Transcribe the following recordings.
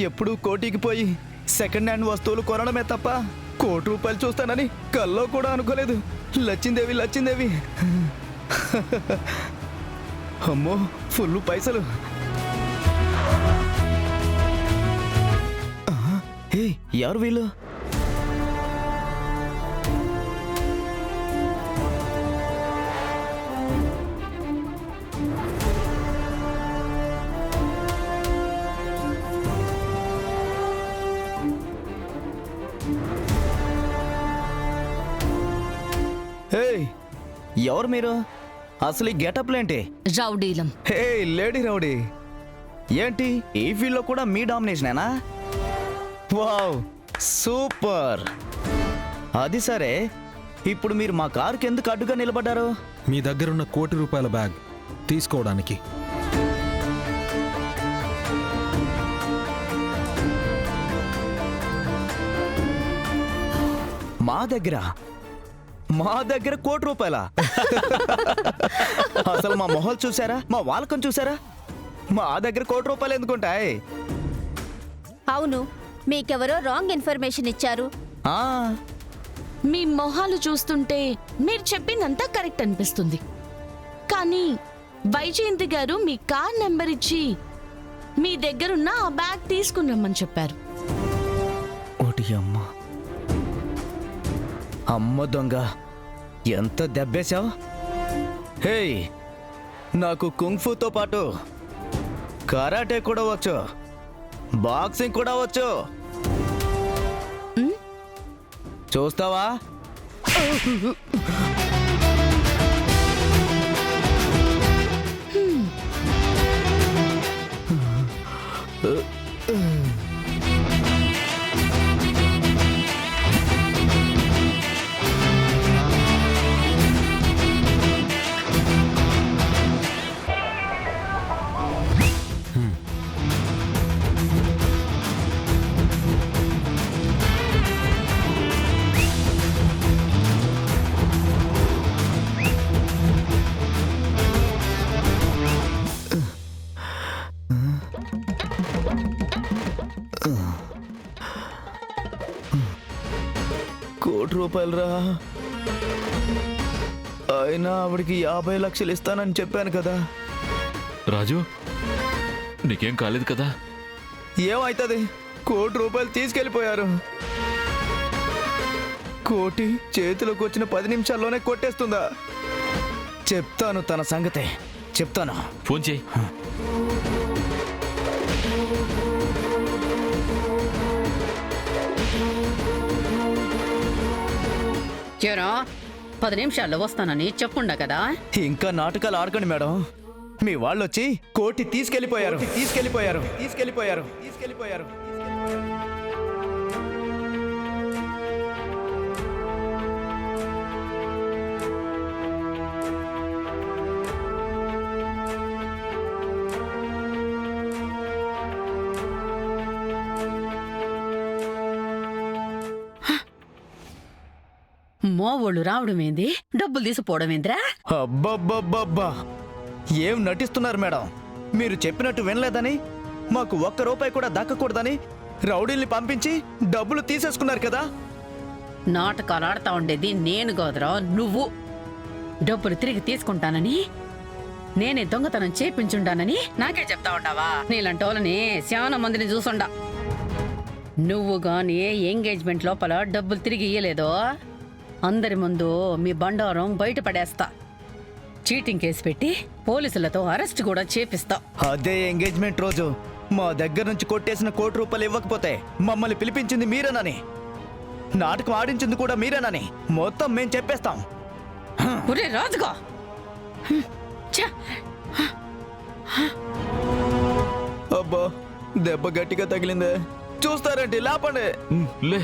ఎప్పుడూ కోటికి పోయి సెకండ్ హ్యాండ్ వస్తువులు కొనడమే తప్ప ₹1,00,00,000 చూస్తానని కల్లో కూడా అనుకోలేదు. లచ్చిందేవి లచ్చిందేవి. అమ్మో, ఫుల్ పైసలు. ఏ ఎవరు వీళ్ళు? ఎవరు మీరు? అసలు ఈ గెటప్లేంటి? రౌడీలం. హే లేడీ రౌడీ, ఏంటి ఈ ఫీల్డ్లో కూడా మీ డామినేషనేనా? Wow super. అది సరే, ఇప్పుడు మీరు మా కారుకి ఎందుకు అడ్డుగా నిలబడ్డారు? మీ దగ్గరున్న ₹1,00,00,000 బ్యాగ్ తీసుకోవడానికి. మా దగ్గర ₹1,00,00,000? అసలు మా మొహాలు చూసారా? మా వాలకం చూసారా? మా దగ్గర ₹1,00,00,000 ఎందుకుంటాయి? అవును, మీకెవరో రాంగ్ ఇన్ఫర్మేషన్ ఇచ్చారు. ఆ, మీ మొహాలు చూస్తుంటే మీరు చెప్పిందంతా కరెక్ట్ అనిపిస్తుంది. కానీ వైజయంతి గారు మీ కార్ నెంబర్ ఇచ్చి మీ దగ్గరున్న ఆ బ్యాగ్ తీసుకుని రమ్మని చెప్పారు. ఓటి అమ్మ, అమ్మ దొంగ, ఎంత దెబ్బేశావు! హే, నాకు కుంగ్ఫూతో పాటు కరాటే కూడా వచ్చు, బాక్సింగ్ కూడా వచ్చు. చూస్తావా? ₹1,00,00,000 అయినా ఆవిడికి 50 లక్షలు ఇస్తానని చెప్పాను కదా. రాజు, నీకేం కాలేదు కదా? ఏమైతుంది? ₹1,00,00,000 తీసుకెళ్ళిపోయారు. కోటి చేతిలోకి వచ్చిన 10 నిమిషాల్లోనే కొట్టేస్తుందా? చెప్తాను తన సంగతే, చెప్తాను. ఫోన్ చేయి. ఏరా, 10 నిమిషాల్లో వస్తానని చెప్పుండా కదా. ఇంకా నాటకాలు ఆడకండి మేడం. మీ వాళ్ళు వచ్చి కోటి తీసుకెళ్ళిపోయారు. మోవోళ్ళు రావడమేంది, డబ్బులు తీసిపోవడమేంద్రా? అబ్బబ్బబ్బబ్బా, ఏం నటిస్తున్నారు మేడం? మీరు చెప్పినట్టు వినలేదని, మాకు ₹1 కూడా దక్కకూడదని రౌడీల్ని పంపించి డబ్బులు తీసేసుకున్నారు కదా. నాటకాలు ఆడతా ఉండేది నేను కాదురా, నువ్వు. డబ్బులు తిరిగి తీసుకుంటానని, నేనే దొంగతనం చేపించుండానని నాకే చెప్తా ఉంటావా? నీలాంటి వాళ్ళని చాలా మందిని చూసుండా. నువ్వు గాని ఎంగేజ్మెంట్ లోపల డబ్బులు తిరిగి ఇయ్యలేదో, అందరి ముందు మీ బండారం బయటపడేస్తా. చీటింగ్ కేసు పెట్టి పోలీసులతో అరెస్ట్ కూడా చేపిస్తా. అదే ఎంగేజ్మెంట్ రోజు మా దగ్గర నుంచి కొట్టేసిన ₹1,00,00,000 ఇవ్వకపోతే మమ్మల్ని పిలిపించింది మీరేనని, నాటకం ఆడించింది కూడా మీరేనని మొత్తం మేం చెప్పేస్తాం. ఒరే రాజుగా, అబ్బా, దెబ్బ గట్టిగా తగిలిందే. చూస్తారండి, లేపండి. లే.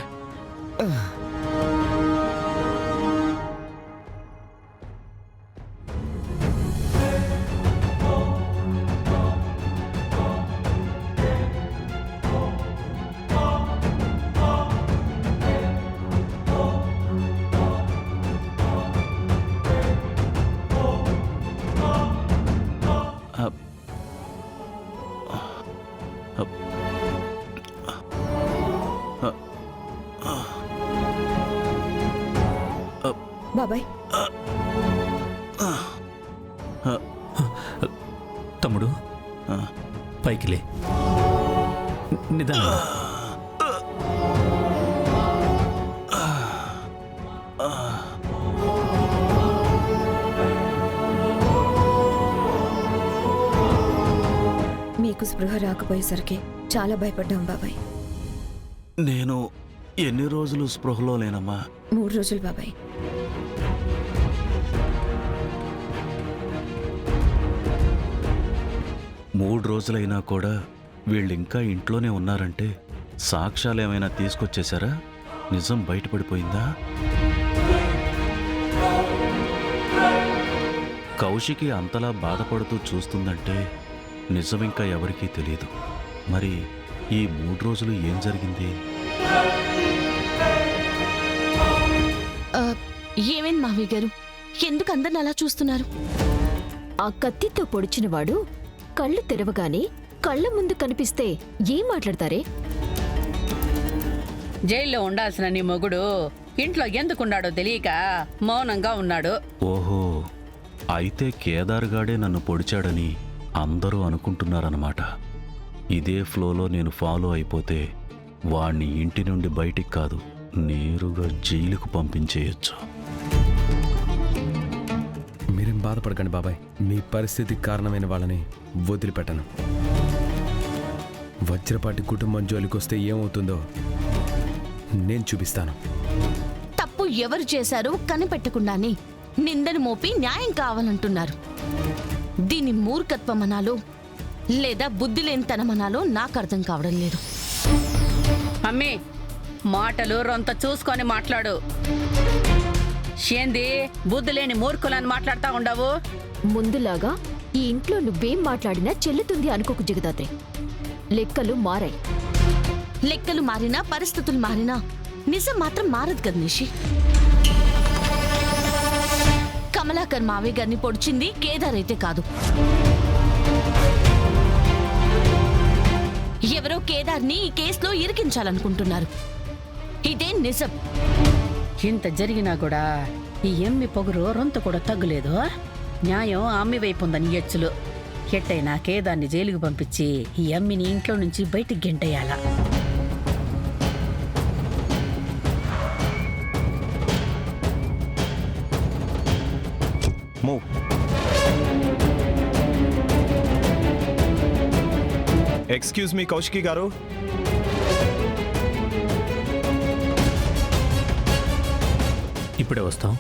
బాబాయ్ తమ్ముడు పైకిలే నిదానం మీకు స్పృహ రాకపోయేసరికి చాలా భయపడ్డాం బాబాయ్. నేను ఎన్ని రోజులు స్పృహలో లేనమ్మా? 3 రోజులు బాబాయ్. మూడు రోజులైనా కూడా వీళ్ళింకా ఇంట్లోనే ఉన్నారంటే సాక్ష్యాలు ఏమైనా తీసుకొచ్చేశారా? నిజం బయటపడిపోయిందా? కౌశికి అంతలా బాధపడుతూ చూస్తుందంటే నిజం ఇంకా ఎవరికీ తెలియదు. మరి ఈ 3 రోజులు ఏం జరిగింది? ఏమేం మావయ్య గారు, ఎందుకు అందరిని అలా చూస్తున్నారు? ఆ కత్తితో పొడిచినవాడు కళ్ళు తెరవగానే కళ్ళ ముందు కనిపిస్తే ఏం మాట్లాడతారే? జైల్లో ఉండాల్సిన నీ మొగుడు ఇంట్లో ఎందుకున్నాడో తెలియక మౌనంగా ఉన్నాడు. ఓహో, అయితే కేదార్గాడే నన్ను పొడిచాడని అందరూ అనుకుంటున్నారన్నమాట. ఇదే ఫ్లోలో నేను ఫాలో అయిపోతే వాణ్ణి ఇంటి నుండి బయటికి కాదు, నేరుగా జైలుకు పంపించేయచ్చు. మీరేం బాధపడకండి బాబాయ్, మీ పరిస్థితికి కారణమైన వాళ్ళని వదిలిపెట్టను. వజ్రపాటి కుటుంబం జోలికొస్తే ఏమవుతుందో నేను చూపిస్తాను. తప్పు ఎవరు చేశారో కనిపెట్టకుండానే నిందను మోపి న్యాయం కావాలంటున్నారు. దీని మూర్ఖత్వమనాలో లేదా బుద్ధి లేనితనమనాలో నాకు అర్థం కావడం లేదు. అమ్మి, మాటలు రొంత చూసుకొని మాట్లాడు. ఏంది బుద్ధి లేని మూర్ఖులని మాట్లాడుతా ఉండవు? ముందులాగా ఈ ఇంట్లో నువ్వేం మాట్లాడినా చెల్లుతుంది అనుకోకు జగదాత్రి. లెక్కలు మారాయి. లెక్కలు మారినా పరిస్థితులు మారినా నిజం మాత్రం మారదు కదా నిషి. కమలాకర్ మావయ్య గారిని పొడిచింది కేదార్ అయితే కాదు, ఎవరో కేదార్ని ఈ కేసులో ఇరికించాలనుకుంటున్నారు. ఇదే నిజం. ఇంత జరిగినా కూడా ఈ ఎమ్మి పొగరు రొంత కూడా తగ్గులేదు. న్యాయం అమ్మి వైపు ఉందని ఎచ్చులు. ఎట్టయినా కేదాన్ని జైలుకు పంపించి ఈ అమ్మిని ఇంట్లో నుంచి బయటికి గెంటేయాల. ఎక్స్క్యూజ్ మీ కౌశికి గారు, ఇప్పుడే వస్తాం.